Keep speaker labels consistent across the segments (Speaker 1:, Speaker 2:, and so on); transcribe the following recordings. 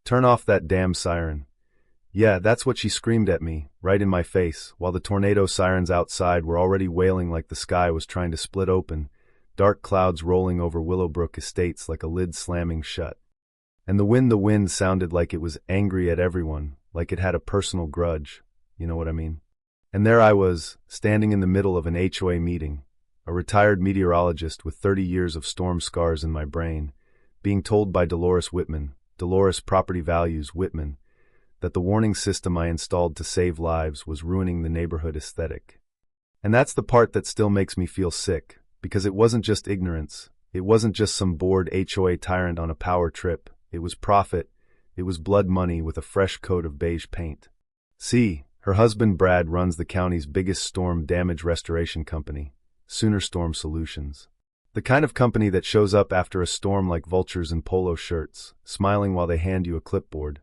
Speaker 1: "Turn off that damn siren." Yeah, that's what she screamed at me, right in my face, while the tornado sirens outside were already wailing like the sky was trying to split open, dark clouds rolling over Willowbrook Estates like a lid slamming shut. And the wind sounded like it was angry at everyone, like it had a personal grudge, you know what I mean? And there I was, standing in the middle of an HOA meeting, a retired meteorologist with 30 years of storm scars in my brain, being told by Dolores Whitman, Dolores Property Values Whitman, that the warning system I installed to save lives was ruining the neighborhood aesthetic. And that's the part that still makes me feel sick, because it wasn't just ignorance, it wasn't just some bored HOA tyrant on a power trip, it was profit, it was blood money with a fresh coat of beige paint. See, her husband Brad runs the county's biggest storm damage restoration company, Sooner Storm Solutions. The kind of company that shows up after a storm like vultures in polo shirts, smiling while they hand you a clipboard.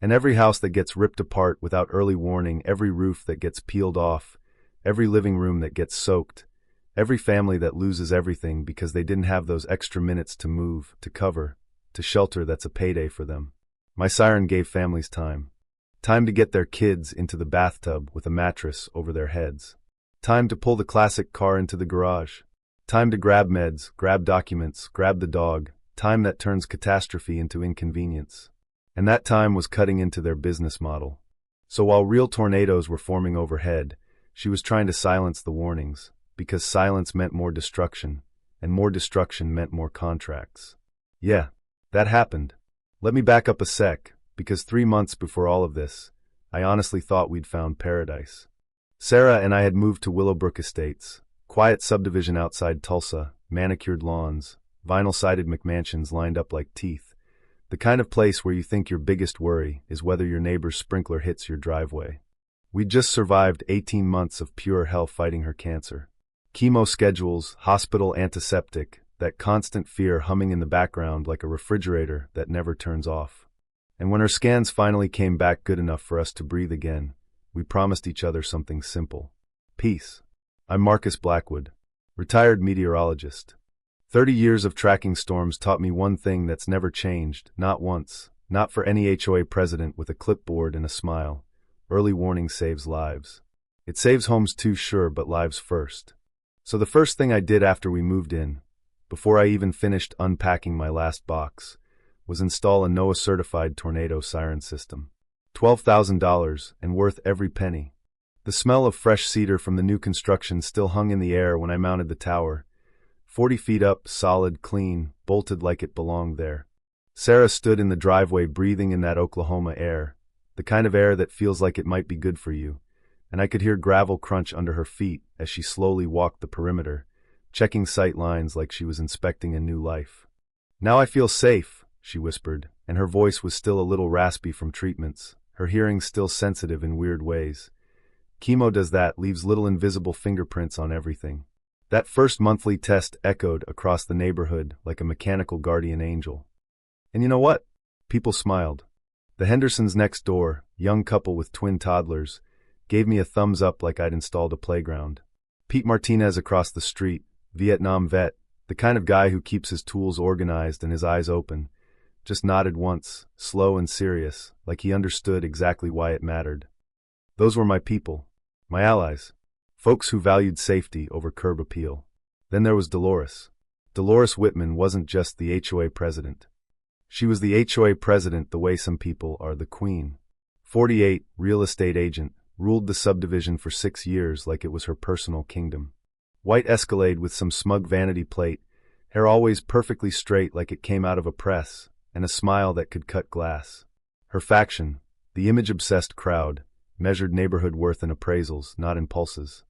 Speaker 1: And every house that gets ripped apart without early warning, every roof that gets peeled off, every living room that gets soaked, every family that loses everything because they didn't have those extra minutes to move, to cover, to shelter, that's a payday for them. My siren gave families time. Time to get their kids into the bathtub with a mattress over their heads. Time to pull the classic car into the garage. Time to grab meds, grab documents, grab the dog. Time that turns catastrophe into inconvenience. And that time was cutting into their business model. So while real tornadoes were forming overhead, she was trying to silence the warnings, because silence meant more destruction, and more destruction meant more contracts. Yeah, that happened. Let me back up a sec, because 3 months before all of this, I honestly thought we'd found paradise. Sarah and I had moved to Willowbrook Estates, quiet subdivision outside Tulsa, manicured lawns, vinyl-sided McMansions lined up like teeth. The kind of place where you think your biggest worry is whether your neighbor's sprinkler hits your driveway. We'd just survived 18 months of pure hell fighting her cancer. Chemo schedules, hospital antiseptic, that constant fear humming in the background like a refrigerator that never turns off. And when her scans finally came back good enough for us to breathe again, we promised each other something simple. Peace. I'm Marcus Blackwood, retired meteorologist. 30 years of tracking storms taught me one thing that's never changed, not once, not for any HOA president with a clipboard and a smile. Early warning saves lives. It saves homes too, sure, but lives first. So the first thing I did after we moved in, before I even finished unpacking my last box, was install a NOAA-certified tornado siren system. $12,000 and worth every penny. The smell of fresh cedar from the new construction still hung in the air when I mounted the tower. 40 feet up, solid, clean, bolted like it belonged there. Sarah stood in the driveway breathing in that Oklahoma air, the kind of air that feels like it might be good for you, and I could hear gravel crunch under her feet as she slowly walked the perimeter, checking sight lines like she was inspecting a new life. "Now I feel safe," she whispered, and her voice was still a little raspy from treatments, her hearing still sensitive in weird ways. Chemo does that, leaves little invisible fingerprints on everything. That first monthly test echoed across the neighborhood like a mechanical guardian angel. And you know what? People smiled. The Hendersons next door, young couple with twin toddlers, gave me a thumbs up like I'd installed a playground. Pete Martinez across the street, Vietnam vet, the kind of guy who keeps his tools organized and his eyes open, just nodded once, slow and serious, like he understood exactly why it mattered. Those were my people, my allies. Folks who valued safety over curb appeal. Then there was Dolores. Dolores Whitman wasn't just the HOA president. She was the HOA president the way some people are the queen. 48, real estate agent, ruled the subdivision for 6 years like it was her personal kingdom. White Escalade with some smug vanity plate, hair always perfectly straight like it came out of a press, and a smile that could cut glass. Her faction, the image-obsessed crowd, measured neighborhood worth in appraisals, not in pulses.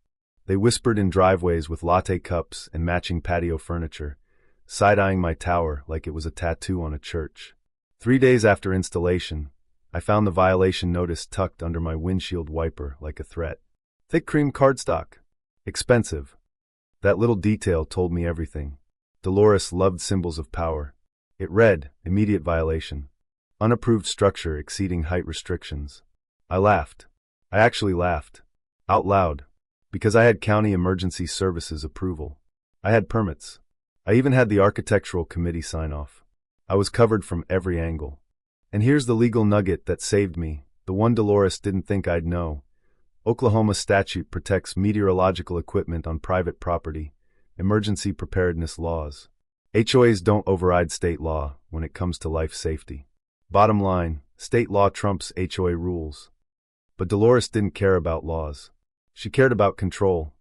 Speaker 1: They whispered in driveways with latte cups and matching patio furniture, side-eyeing my tower like it was a tattoo on a church. 3 days after installation, I found the violation notice tucked under my windshield wiper like a threat. Thick cream cardstock. Expensive. That little detail told me everything. Dolores loved symbols of power. It read, immediate violation. Unapproved structure exceeding height restrictions. I laughed. I actually laughed. Out loud. Because I had county emergency services approval. I had permits. I even had the architectural committee sign off. I was covered from every angle. And here's the legal nugget that saved me, the one Dolores didn't think I'd know. Oklahoma statute protects meteorological equipment on private property, emergency preparedness laws. HOAs don't override state law when it comes to life safety. Bottom line, state law trumps HOA rules. But Dolores didn't care about laws. She cared about control.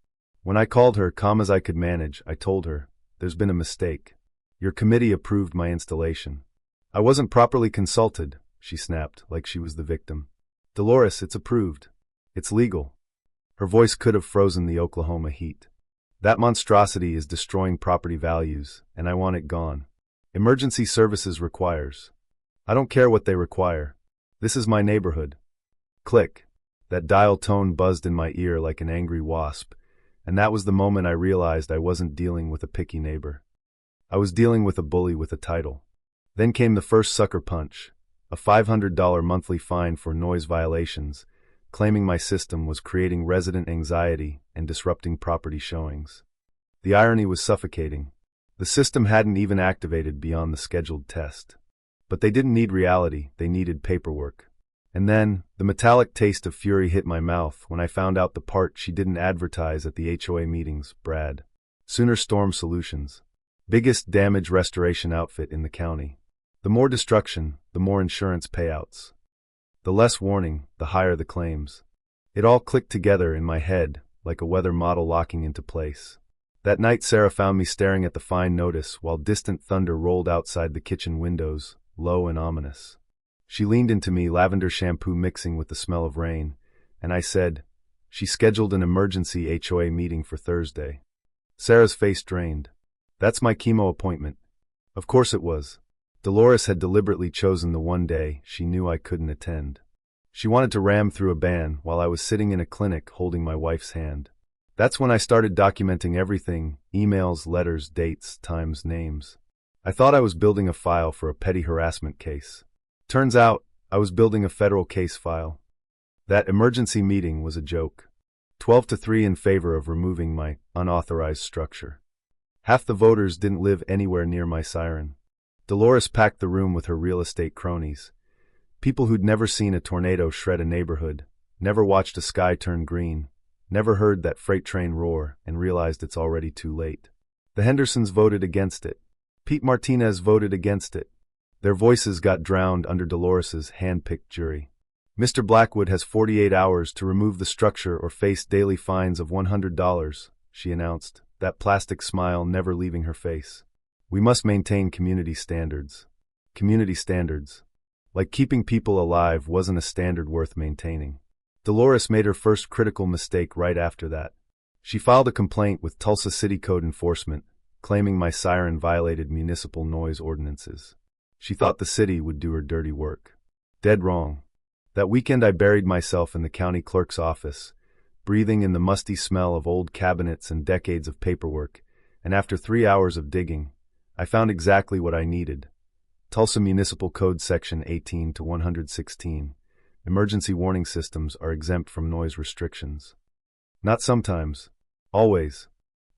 Speaker 1: When I called her, calm as I could manage, I told her, "There's been a mistake. Your committee approved my installation." "I wasn't properly consulted," she snapped, like she was the victim. "Dolores, it's approved. It's legal." Her voice could have frozen the Oklahoma heat. "That monstrosity is destroying property values, and I want it gone. Emergency services requires. I don't care what they require. This is my neighborhood." Click. That dial tone buzzed in my ear like an angry wasp, and that was the moment I realized I wasn't dealing with a picky neighbor. I was dealing with a bully with a title. Then came the first sucker punch, a $500 monthly fine for noise violations, claiming my system was creating resident anxiety and disrupting property showings. The irony was suffocating. The system hadn't even activated beyond the scheduled test. But they didn't need reality, they needed paperwork. And then, the metallic taste of fury hit my mouth when I found out the part she didn't advertise at the HOA meetings, Brad. Sooner Storm Solutions. Biggest damage restoration outfit in the county. The more destruction, the more insurance payouts. The less warning, the higher the claims. It all clicked together in my head, like a weather model locking into place. That night Sarah found me staring at the fine notice while distant thunder rolled outside the kitchen windows, low and ominous. She leaned into me, lavender shampoo mixing with the smell of rain, and I said, "She scheduled an emergency HOA meeting for Thursday." Sarah's face drained. "That's my chemo appointment." Of course it was. Dolores had deliberately chosen the one day she knew I couldn't attend. She wanted to ram through a ban while I was sitting in a clinic holding my wife's hand. That's when I started documenting everything: emails, letters, dates, times, names. I thought I was building a file for a petty harassment case. Turns out, I was building a federal case file. That emergency meeting was a joke. 12-3 in favor of removing my unauthorized structure. Half the voters didn't live anywhere near my Siren. Dolores packed the room with her real estate cronies. People who'd never seen a tornado shred a neighborhood, never watched a sky turn green, never heard that freight train roar and realized it's already too late. The Hendersons voted against it. Pete Martinez voted against it. Their voices got drowned under Dolores's hand-picked jury. "Mr. Blackwood has 48 hours to remove the structure or face daily fines of $100, she announced, that plastic smile never leaving her face. "We must maintain community standards." Community standards. Like keeping people alive wasn't a standard worth maintaining. Dolores made her first critical mistake right after that. She filed a complaint with Tulsa City Code Enforcement, claiming my Siren violated municipal noise ordinances. She thought the city would do her dirty work. Dead wrong. That weekend I buried myself in the county clerk's office, breathing in the musty smell of old cabinets and decades of paperwork, and after 3 hours of digging, I found exactly what I needed. Tulsa Municipal Code Section 18-116. Emergency warning systems are exempt from noise restrictions. Not sometimes. Always.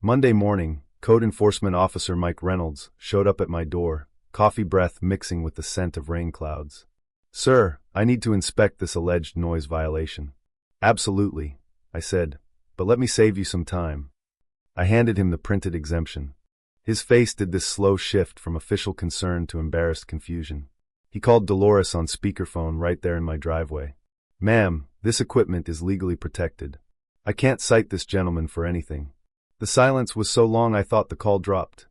Speaker 1: Monday morning, Code Enforcement Officer Mike Reynolds showed up at my door, coffee breath mixing with the scent of rain clouds. "Sir, I need to inspect this alleged noise violation." "Absolutely," I said, "but let me save you some time." I handed him the printed exemption. His face did this slow shift from official concern to embarrassed confusion. He called Dolores on speakerphone right there in my driveway. "Ma'am, this equipment is legally protected. I can't cite this gentleman for anything." The silence was so long I thought the call dropped.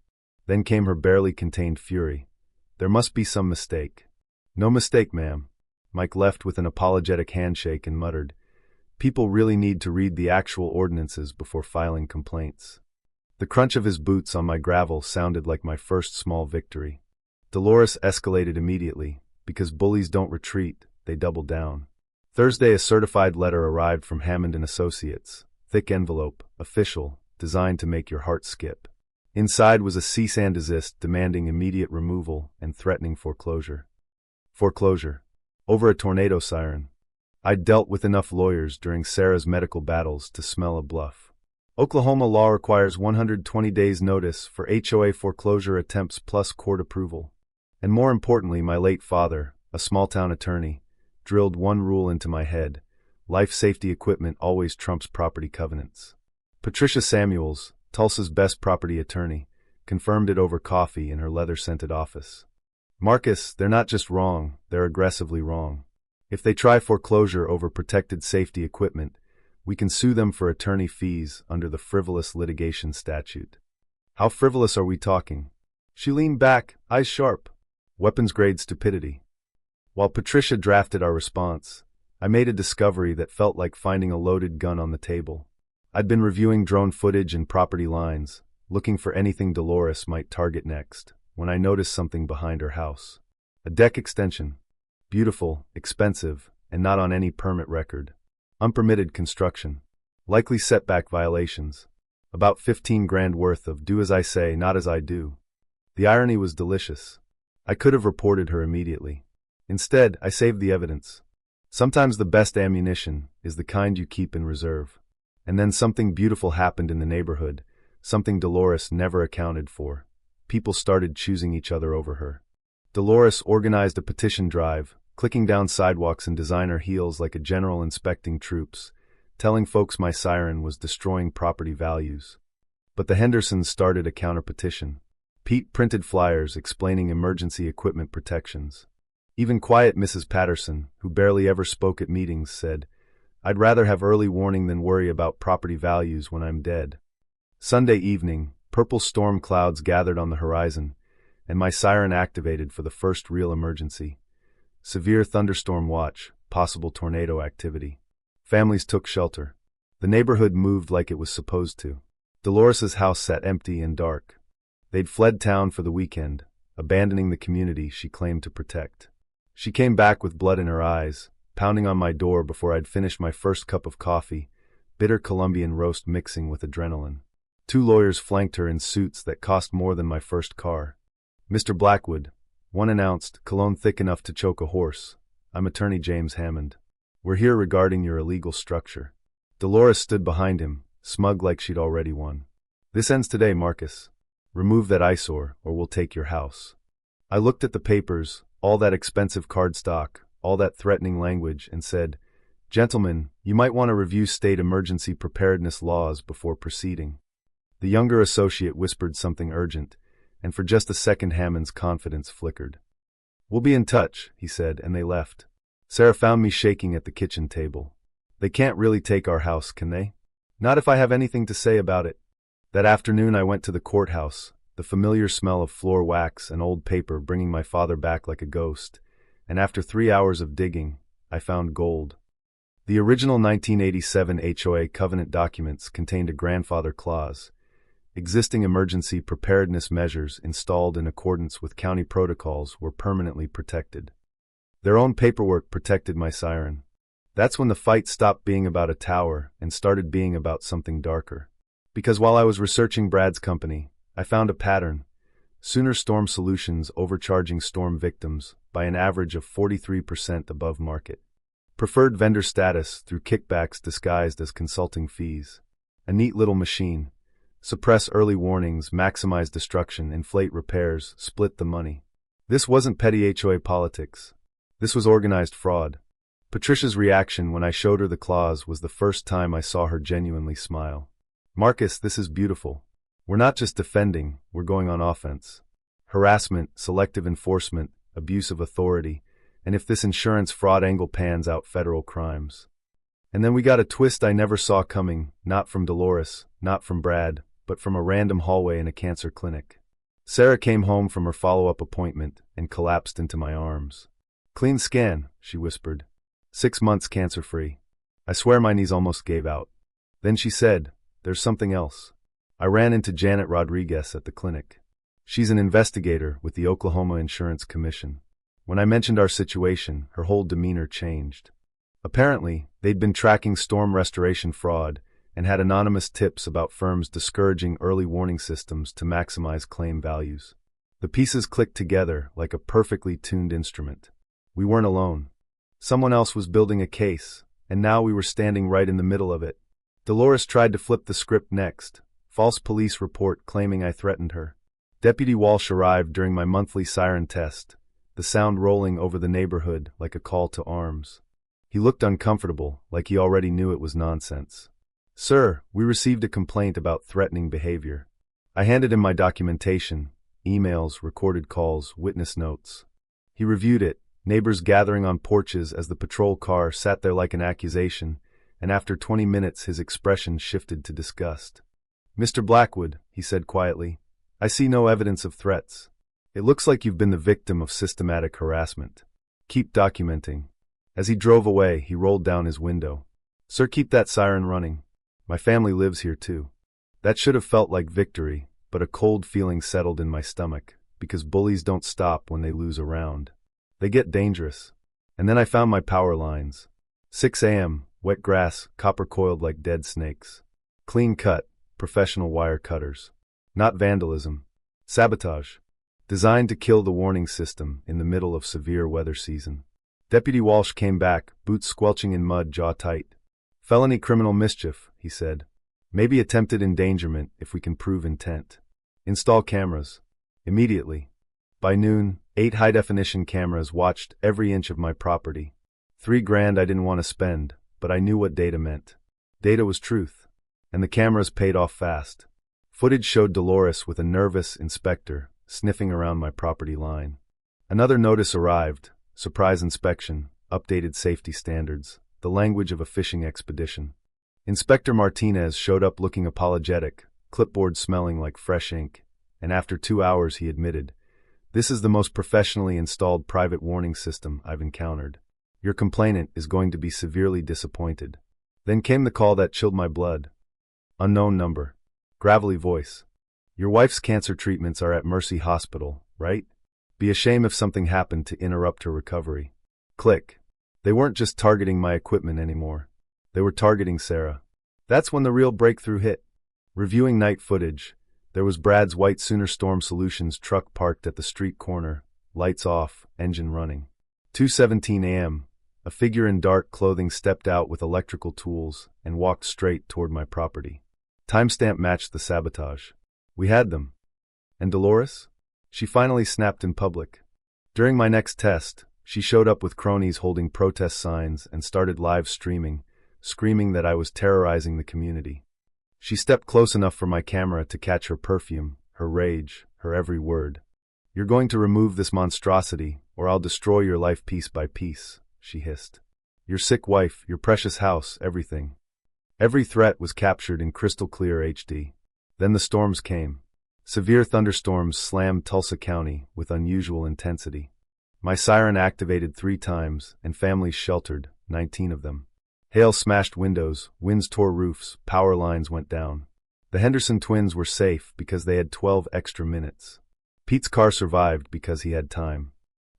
Speaker 1: Then came her barely contained fury. "There must be some mistake." "No mistake, ma'am." Mike left with an apologetic handshake and muttered, "People really need to read the actual ordinances before filing complaints." The crunch of his boots on my gravel sounded like my first small victory. Dolores escalated immediately, because bullies don't retreat, they double down. Thursday a certified letter arrived from Hammond & Associates, thick envelope, official, designed to make your heart skip. Inside was a cease and desist demanding immediate removal and threatening foreclosure. Foreclosure. Over a tornado siren. I'd dealt with enough lawyers during Sarah's medical battles to smell a bluff. Oklahoma law requires 120 days notice for HOA foreclosure attempts plus court approval. And more importantly, my late father, a small-town attorney, drilled one rule into my head: life safety equipment always trumps property covenants. Patricia Samuels, Tulsa's best property attorney, confirmed it over coffee in her leather-scented office. Marcus, they're not just wrong, they're aggressively wrong. If they try foreclosure over protected safety equipment, we can sue them for attorney fees under the frivolous litigation statute. How frivolous are we talking? She leaned back, eyes sharp. Weapons-grade stupidity. While Patricia drafted our response, I made a discovery that felt like finding a loaded gun on the table. I'd been reviewing drone footage and property lines, looking for anything Dolores might target next, when I noticed something behind her house. A deck extension. Beautiful, expensive, and not on any permit record. Unpermitted construction. Likely setback violations. About 15 grand worth of do as I say, not as I do. The irony was delicious. I could have reported her immediately. Instead, I saved the evidence. Sometimes the best ammunition is the kind you keep in reserve. And then something beautiful happened in the neighborhood, something Dolores never accounted for. People started choosing each other over her. Dolores organized a petition drive, clicking down sidewalks in designer heels like a general inspecting troops, telling folks my Siren was destroying property values. But the Hendersons started a counter-petition. Pete printed flyers explaining emergency equipment protections. Even quiet Mrs. Patterson, who barely ever spoke at meetings, said, "I'd rather have early warning than worry about property values when I'm dead." Sunday evening, purple storm clouds gathered on the horizon, and my Siren activated for the first real emergency. Severe thunderstorm watch, possible tornado activity. Families took shelter. The neighborhood moved like it was supposed to. Dolores's house sat empty and dark. They'd fled town for the weekend, abandoning the community she claimed to protect. She came back with blood in her eyes, pounding on my door before I'd finished my first cup of coffee, bitter Colombian roast mixing with adrenaline. 2 lawyers flanked her in suits that cost more than my first car. "Mr. Blackwood," one announced, cologne thick enough to choke a horse. "I'm Attorney James Hammond. We're here regarding your illegal structure." Dolores stood behind him, smug like she'd already won. "This ends today, Marcus. Remove that eyesore, or we'll take your house." I looked at the papers, all that expensive cardstock, all that threatening language, and said, "Gentlemen, you might want to review state emergency preparedness laws before proceeding." The younger associate whispered something urgent, and for just a second Hammond's confidence flickered. "We'll be in touch," he said, and they left. Sarah found me shaking at the kitchen table. "They can't really take our house, can they? Not if I have anything to say about it." That afternoon I went to the courthouse, the familiar smell of floor wax and old paper bringing my father back like a ghost, and after 3 hours of digging, I found gold. The original 1987 HOA covenant documents contained a grandfather clause. Existing emergency preparedness measures installed in accordance with county protocols were permanently protected. Their own paperwork protected my Siren. That's when the fight stopped being about a tower and started being about something darker. Because while I was researching Brad's company, I found a pattern. Sooner Storm Solutions overcharging storm victims by an average of 43% above market. Preferred vendor status through kickbacks disguised as consulting fees. A neat little machine. Suppress early warnings, maximize destruction, inflate repairs, split the money. This wasn't petty HOA politics. This was organized fraud. Patricia's reaction when I showed her the clause was the first time I saw her genuinely smile. "Marcus, this is beautiful. We're not just defending, we're going on offense. Harassment, selective enforcement, abuse of authority, and if this insurance fraud angle pans out, federal crimes." And then we got a twist I never saw coming, not from Dolores, not from Brad, but from a random hallway in a cancer clinic. Sarah came home from her follow-up appointment and collapsed into my arms. "Clean scan," she whispered. 6 months cancer-free. I swear my knees almost gave out. Then she said, "There's something else." I ran into Janet Rodriguez at the clinic. She's an investigator with the Oklahoma Insurance Commission. When I mentioned our situation, her whole demeanor changed. Apparently, they'd been tracking storm restoration fraud and had anonymous tips about firms discouraging early warning systems to maximize claim values. The pieces clicked together like a perfectly tuned instrument. We weren't alone. Someone else was building a case, and now we were standing right in the middle of it. Dolores tried to flip the script next. False police report claiming I threatened her. Deputy Walsh arrived during my monthly Siren test, the sound rolling over the neighborhood like a call to arms. He looked uncomfortable, like he already knew it was nonsense. "Sir, we received a complaint about threatening behavior." I handed him my documentation, emails, recorded calls, witness notes. He reviewed it, neighbors gathering on porches as the patrol car sat there like an accusation, and after 20 minutes his expression shifted to disgust. "Mr. Blackwood," he said quietly, "I see no evidence of threats. It looks like you've been the victim of systematic harassment. Keep documenting." As he drove away, he rolled down his window. "Sir, keep that siren running. My family lives here too." That should have felt like victory, but a cold feeling settled in my stomach, because bullies don't stop when they lose a round. They get dangerous. And then I found my power lines. 6 a.m., wet grass, copper coiled like dead snakes. Clean cut, professional wire cutters. Not vandalism. Sabotage. Designed to kill the warning system in the middle of severe weather season. Deputy Walsh came back, boots squelching in mud, jaw tight. "Felony criminal mischief," he said. "Maybe attempted endangerment if we can prove intent. Install cameras. Immediately." By noon, 8 high-definition cameras watched every inch of my property. $3,000 I didn't want to spend, but I knew what data meant. Data was truth. And the cameras paid off fast. Footage showed Dolores with a nervous inspector sniffing around my property line. Another notice arrived: surprise inspection, updated safety standards, the language of a fishing expedition. Inspector Martinez showed up looking apologetic, clipboard smelling like fresh ink, and after 2 hours he admitted, "This is the most professionally installed private warning system I've encountered. Your complainant is going to be severely disappointed." Then came the call that chilled my blood. Unknown number. Gravelly voice. "Your wife's cancer treatments are at Mercy Hospital, right? Be a shame if something happened to interrupt her recovery." Click. They weren't just targeting my equipment anymore. They were targeting Sarah. That's when the real breakthrough hit. Reviewing night footage, there was Brad's white Sooner Storm Solutions truck parked at the street corner, lights off, engine running. 2:17 a.m., a figure in dark clothing stepped out with electrical tools and walked straight toward my property. Timestamp matched the sabotage. We had them. And Dolores? She finally snapped in public. During my next test, she showed up with cronies holding protest signs and started live streaming, screaming that I was terrorizing the community. She stepped close enough for my camera to catch her perfume, her rage, her every word. "You're going to remove this monstrosity, or I'll destroy your life piece by piece," she hissed. "Your sick wife, your precious house, everything." Every threat was captured in crystal clear HD. Then the storms came. Severe thunderstorms slammed Tulsa County with unusual intensity. My siren activated 3 times, and families sheltered, 19 of them. Hail smashed windows, winds tore roofs, power lines went down. The Henderson twins were safe because they had 12 extra minutes. Pete's car survived because he had time.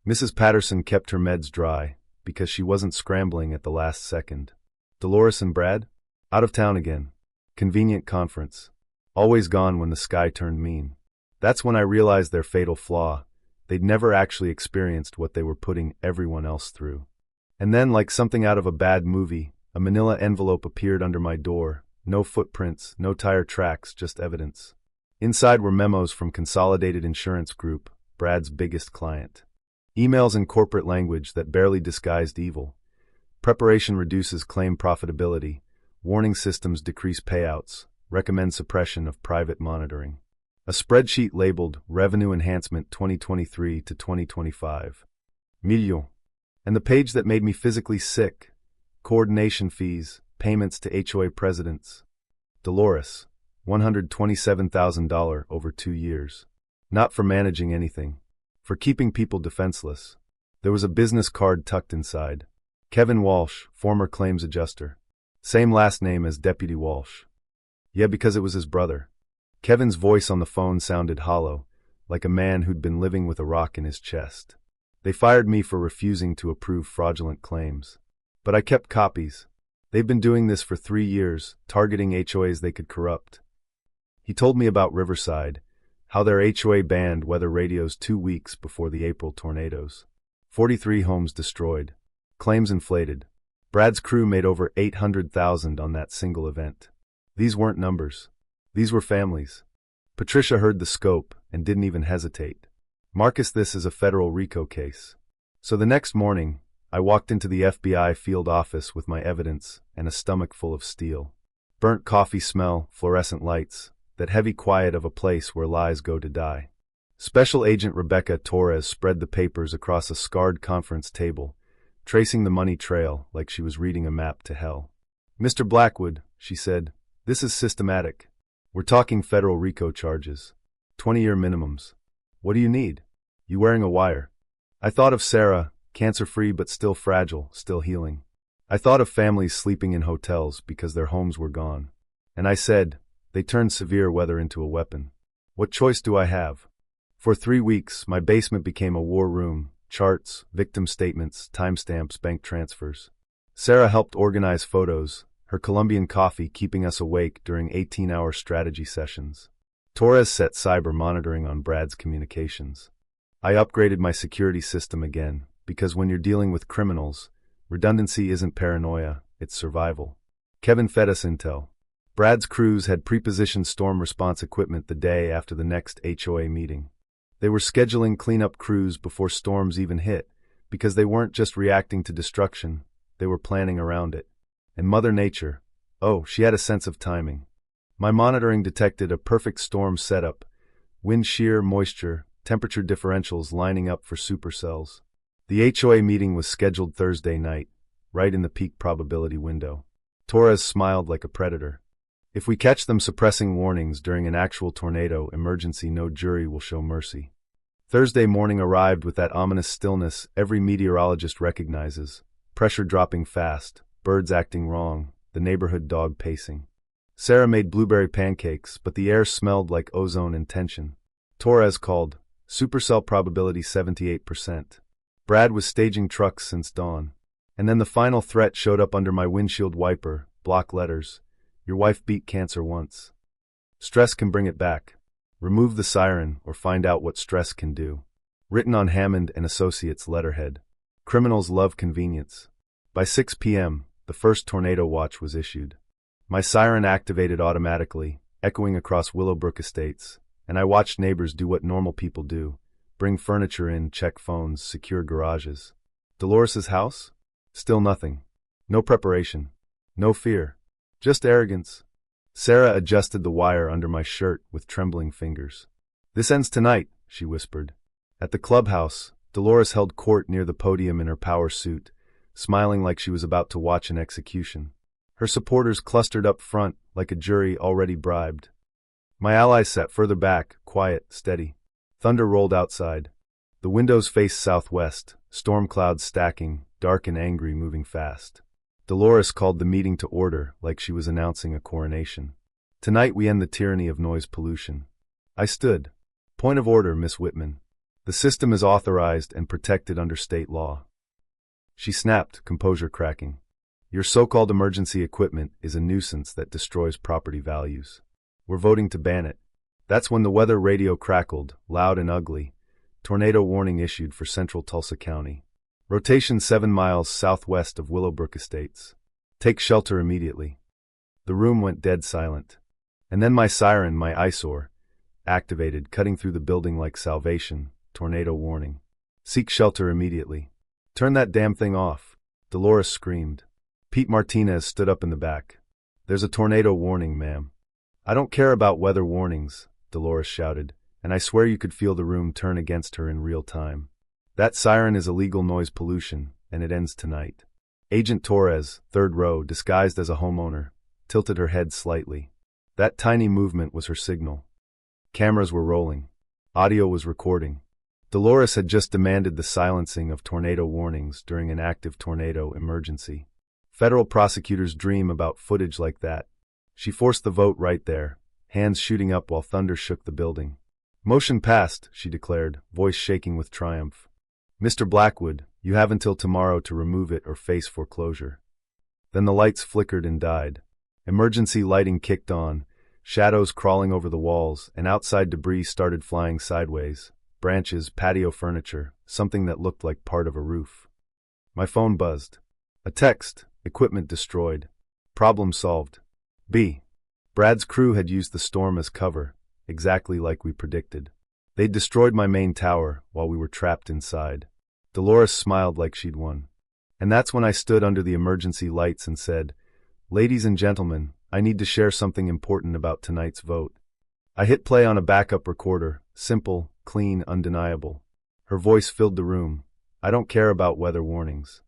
Speaker 1: Mrs. Patterson kept her meds dry because she wasn't scrambling at the last second. Dolores and Brad? Out of town again. Convenient conference. Always gone when the sky turned mean. That's when I realized their fatal flaw. They'd never actually experienced what they were putting everyone else through. And then, like something out of a bad movie, a manila envelope appeared under my door. No footprints, no tire tracks, just evidence. Inside were memos from Consolidated Insurance Group, Brad's biggest client. Emails in corporate language that barely disguised evil. Preparation reduces claim profitability. Warning systems decrease payouts. Recommend suppression of private monitoring. A spreadsheet labeled Revenue Enhancement 2023 to 2025. Million. And the page that made me physically sick. Coordination fees, payments to HOA presidents. Dolores, $127,000 over 2 years. Not for managing anything. For keeping people defenseless. There was a business card tucked inside. Kevin Walsh, former claims adjuster. Same last name as Deputy Walsh. Yeah, because it was his brother. Kevin's voice on the phone sounded hollow, like a man who'd been living with a rock in his chest. They fired me for refusing to approve fraudulent claims. But I kept copies. They've been doing this for 3 years, targeting HOAs they could corrupt. He told me about Riverside, how their HOA banned weather radios 2 weeks before the April tornadoes. 43 homes destroyed. Claims inflated. Brad's crew made over $800,000 on that single event. These weren't numbers. These were families. Patricia heard the scope and didn't even hesitate. Marcus, this is a federal RICO case. So the next morning, I walked into the FBI field office with my evidence and a stomach full of steel. Burnt coffee smell, fluorescent lights, that heavy quiet of a place where lies go to die. Special Agent Rebecca Torres spread the papers across a scarred conference table, tracing the money trail like she was reading a map to hell. "Mr. Blackwood," she said, "this is systematic. We're talking federal RICO charges. 20-year minimums. What do you need? You wearing a wire?" I thought of Sarah, cancer-free but still fragile, still healing. I thought of families sleeping in hotels because their homes were gone. And I said, they turned severe weather into a weapon. What choice do I have? For 3 weeks, my basement became a war room. Charts, victim statements, timestamps, bank transfers. Sarah helped organize photos, her Colombian coffee keeping us awake during 18-hour strategy sessions. Torres set cyber monitoring on Brad's communications. I upgraded my security system again, because when you're dealing with criminals, redundancy isn't paranoia, it's survival. Kevin fed us intel. Brad's crews had pre-positioned storm response equipment the day after the next HOA meeting. They were scheduling cleanup crews before storms even hit, because they weren't just reacting to destruction, they were planning around it. And Mother Nature, oh, she had a sense of timing. My monitoring detected a perfect storm setup, wind shear, moisture, temperature differentials lining up for supercells. The HOA meeting was scheduled Thursday night, right in the peak probability window. Torres smiled like a predator. If we catch them suppressing warnings during an actual tornado emergency, no jury will show mercy. Thursday morning arrived with that ominous stillness every meteorologist recognizes. Pressure dropping fast, birds acting wrong, the neighborhood dog pacing. Sarah made blueberry pancakes, but the air smelled like ozone and tension. Torres called, supercell probability 78%. Brad was staging trucks since dawn. And then the final threat showed up under my windshield wiper, block letters. Your wife beat cancer once. Stress can bring it back. Remove the siren or find out what stress can do. Written on Hammond and Associates letterhead. Criminals love convenience. By 6 p.m., the first tornado watch was issued. My siren activated automatically, echoing across Willowbrook Estates, and I watched neighbors do what normal people do. Bring furniture in, check phones, secure garages. Dolores's house? Still nothing. No preparation. No fear. Just arrogance. Sarah adjusted the wire under my shirt with trembling fingers. "This ends tonight," she whispered. At the clubhouse, Dolores held court near the podium in her power suit, smiling like she was about to watch an execution. Her supporters clustered up front like a jury already bribed. My allies sat further back, quiet, steady. Thunder rolled outside. The windows faced southwest, storm clouds stacking, dark and angry, moving fast. Dolores called the meeting to order like she was announcing a coronation. "Tonight we end the tyranny of noise pollution." I stood. "Point of order, Miss Whitman. The system is authorized and protected under state law." She snapped, composure cracking. "Your so-called emergency equipment is a nuisance that destroys property values. We're voting to ban it." That's when the weather radio crackled, loud and ugly. Tornado warning issued for central Tulsa County. Rotation 7 miles southwest of Willowbrook Estates. Take shelter immediately. The room went dead silent. And then my siren, my eyesore, activated, cutting through the building like salvation. Tornado warning. Seek shelter immediately. "Turn that damn thing off," Dolores screamed. Pete Martinez stood up in the back. "There's a tornado warning, ma'am." "I don't care about weather warnings," Dolores shouted, and I swear you could feel the room turn against her in real time. "That siren is illegal noise pollution, and it ends tonight." Agent Torres, third row, disguised as a homeowner, tilted her head slightly. That tiny movement was her signal. Cameras were rolling. Audio was recording. Dolores had just demanded the silencing of tornado warnings during an active tornado emergency. Federal prosecutors dream about footage like that. She forced the vote right there, hands shooting up while thunder shook the building. "Motion passed," she declared, voice shaking with triumph. "Mr. Blackwood, you have until tomorrow to remove it or face foreclosure." Then the lights flickered and died. Emergency lighting kicked on, shadows crawling over the walls, and outside debris started flying sideways. Branches, patio furniture, something that looked like part of a roof. My phone buzzed. A text, equipment destroyed. Problem solved. B. Brad's crew had used the storm as cover, exactly like we predicted. They'd destroyed my main tower while we were trapped inside. Dolores smiled like she'd won. And that's when I stood under the emergency lights and said, "Ladies and gentlemen, I need to share something important about tonight's vote." I hit play on a backup recorder, simple, clean, undeniable. Her voice filled the room. "I don't care about weather warnings.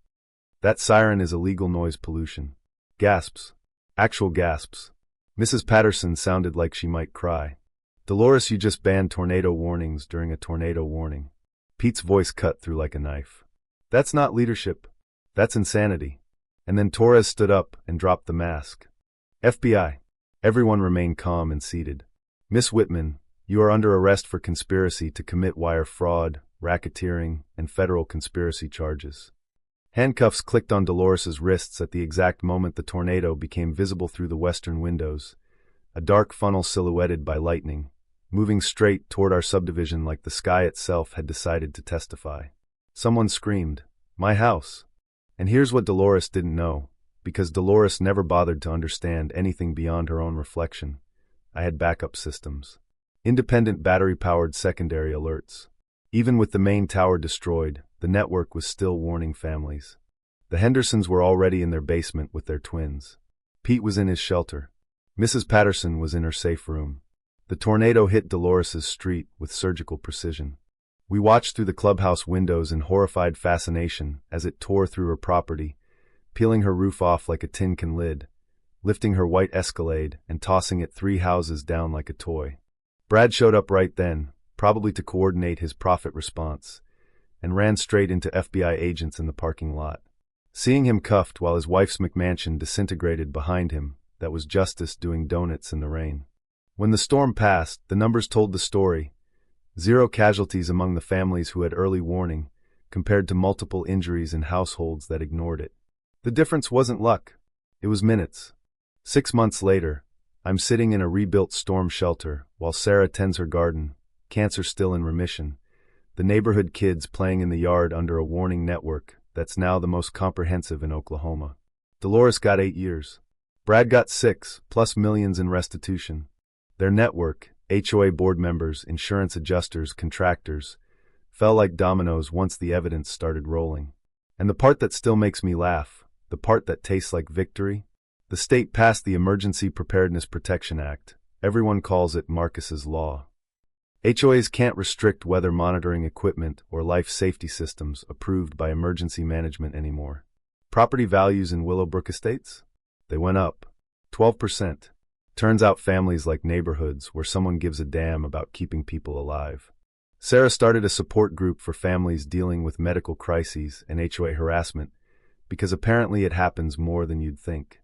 Speaker 1: That siren is illegal noise pollution." Gasps. Actual gasps. Mrs. Patterson sounded like she might cry. "Dolores, you just banned tornado warnings during a tornado warning." Pete's voice cut through like a knife. "That's not leadership. That's insanity." And then Torres stood up and dropped the mask. "FBI." Everyone remained calm and seated. "Miss Whitman, you are under arrest for conspiracy to commit wire fraud, racketeering, and federal conspiracy charges." Handcuffs clicked on Dolores's wrists at the exact moment the tornado became visible through the western windows, a dark funnel silhouetted by lightning, moving straight toward our subdivision like the sky itself had decided to testify. Someone screamed, "My house!" And here's what Dolores didn't know, because Dolores never bothered to understand anything beyond her own reflection. I had backup systems. Independent battery-powered secondary alerts. Even with the main tower destroyed, the network was still warning families. The Hendersons were already in their basement with their twins. Pete was in his shelter. Mrs. Patterson was in her safe room. The tornado hit Dolores's street with surgical precision. We watched through the clubhouse windows in horrified fascination as it tore through her property, peeling her roof off like a tin can lid, lifting her white Escalade and tossing it 3 houses down like a toy. Brad showed up right then, probably to coordinate his profit response, and ran straight into FBI agents in the parking lot. Seeing him cuffed while his wife's McMansion disintegrated behind him, that was justice doing donuts in the rain. When the storm passed, the numbers told the story. 0 casualties among the families who had early warning, compared to multiple injuries in households that ignored it. The difference wasn't luck. It was minutes. 6 months later, I'm sitting in a rebuilt storm shelter while Sarah tends her garden, cancer still in remission, the neighborhood kids playing in the yard under a warning network that's now the most comprehensive in Oklahoma. Dolores got 8 years. Brad got 6, plus millions in restitution. Their network, HOA board members, insurance adjusters, contractors, fell like dominoes once the evidence started rolling. And the part that still makes me laugh, the part that tastes like victory, the state passed the Emergency Preparedness Protection Act. Everyone calls it Marcus's Law. HOAs can't restrict weather monitoring equipment or life safety systems approved by emergency management anymore. Property values in Willowbrook Estates? They went up 12%. Turns out families like neighborhoods where someone gives a damn about keeping people alive. Sarah started a support group for families dealing with medical crises and HOA harassment, because apparently it happens more than you'd think.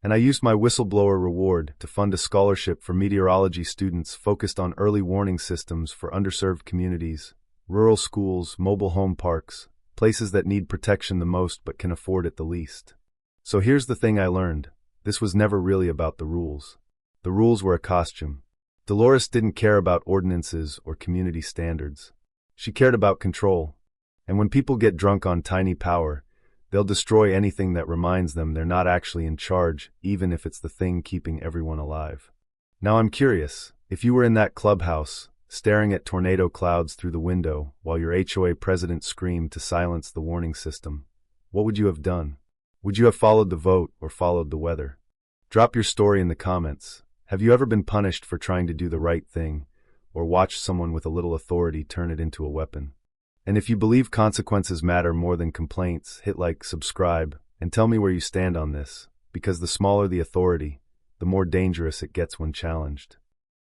Speaker 1: And I used my whistleblower reward to fund a scholarship for meteorology students focused on early warning systems for underserved communities, rural schools, mobile home parks, places that need protection the most but can afford it the least. So here's the thing I learned. This was never really about the rules. The rules were a costume. Dolores didn't care about ordinances or community standards. She cared about control. And when people get drunk on tiny power, they'll destroy anything that reminds them they're not actually in charge, even if it's the thing keeping everyone alive. Now I'm curious, if you were in that clubhouse, staring at tornado clouds through the window while your HOA president screamed to silence the warning system, what would you have done? Would you have followed the vote or followed the weather? Drop your story in the comments. Have you ever been punished for trying to do the right thing, or watched someone with a little authority turn it into a weapon? And if you believe consequences matter more than complaints, hit like, subscribe, and tell me where you stand on this, because the smaller the authority, the more dangerous it gets when challenged.